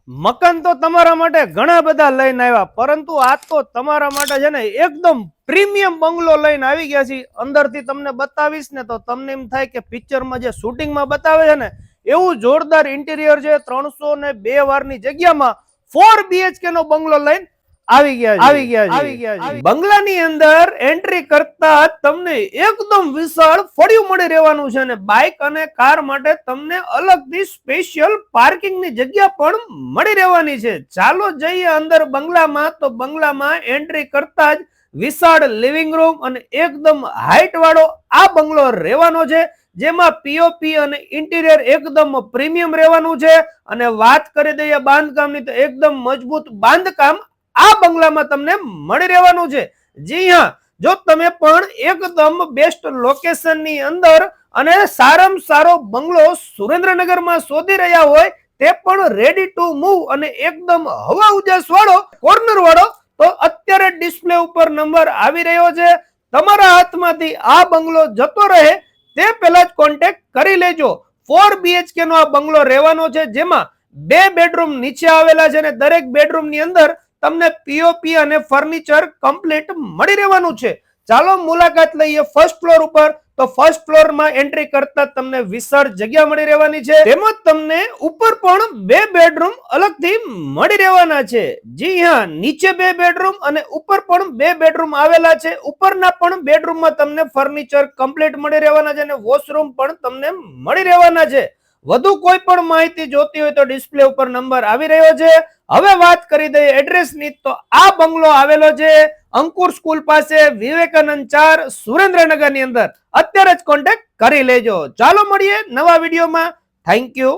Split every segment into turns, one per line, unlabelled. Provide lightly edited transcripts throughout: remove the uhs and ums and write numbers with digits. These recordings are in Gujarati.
મકાન તો તમારા માટે ઘણા બધા લઈને આવ્યા, પરંતુ આ તો તમારા માટે છે ને એકદમ પ્રીમિયમ બંગલો લઈને આવી ગયા છે. અંદરથી તમને બતાવીશ ને તો તમને એમ થાય કે પિક્ચરમાં જે શૂટિંગમાં બતાવે છે ને એવું જોરદાર ઇન્ટિરિયર છે. 302 વારની જગ્યામાં 4 BHK નો બંગલો લઈને આવી ગયા. બંગલાની અંદર એન્ટ્રી કરતા તમને એકદમ વિશાળ ફળિયું મળી રહેવાનું છે, અને બાઇક અને કાર માટે તમને અલગથી સ્પેશિયલ પાર્કિંગની જગ્યા પણ મળી રહેવાની છે. ચાલો જઈએ અંદર બંગલામાં. તો બંગલામાં એન્ટ્રી કરતા જ વિશાળ લિવિંગ રૂમ અને એકદમ હાઈટ વાળો આ બંગલો રહેવાનો છે, જેમાં પીઓપી અને ઇન્ટિરિયર એકદમ પ્રીમિયમ રહેવાનું છે. અને વાત કરી દઈએ બાંધકામની તો એકદમ મજબૂત બાંધકામ આ બંગલામાં તમને મળી રહેવાનું છે. જી હા, જો તમે પણ એકદમ બેસ્ટ લોકેશન ની અંદર અને સારામાં સારો બંગલો સુરેન્દ્રનગરમાં શોધી રહ્યા હોય, તે પણ રેડી ટુ મૂવ અને એકદમ હવા ઉજાસ વાળો કોર્નર વાળો, તો અત્યારે ડિસ્પ્લે ઉપર નંબર આવી રહ્યો છે. તમારા હાથમાંથી આ બંગલો જતો રહે તે પહેલા જ કોન્ટેક્ટ કરી લેજો. 4 BHK નો આ બંગલો રહેવાનો છે, જેમાં 2 બેડરૂમ નીચે આવેલા છે, અને દરેક બેડરૂમ ની અંદર તમને પીઓપી અને ફર્નિચર કમ્પ્લીટ મળી રહેવાનું છે. ચાલો મુલાકાત લઈએ ફર્સ્ટ ફ્લોર ઉપર. તો ફર્સ્ટ ફ્લોર માં એન્ટ્રી કરતા તમને વિશાળ જગ્યા મળી રહેવાની છે. તેમજ તમને ઉપર પણ 2 બેડરૂમ અલગથી મળી રહેવાના છે. જી હા, નીચે 2 બેડરૂમ અને ઉપર પણ 2 બેડરૂમ આવેલા છે. ઉપરના પણ બેડરૂમમાં તમને ફર્નિચર કમ્પ્લીટ મળી રહેવાના છે, અને વોશરૂમ પણ તમને મળી રહેવાના છે. વધુ કોઈ પણ માહિતી જોતી હોય તો ડિસ્પ્લે ઉપર નંબર આવી રહ્યો છે. હવે વાત કરી દઈએ એડ્રેસ ની. તો આ બંગલો આવેલો છે અંકુર સ્કૂલ પાસે, વિવેકાનંદ 4, સુરેન્દ્રનગર ની અંદર. અત્યારે જ કોન્ટેક્ટ કરી લેજો. ચાલો મળીએ નવા વિડીયોમાં. Thank you.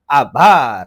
આભાર.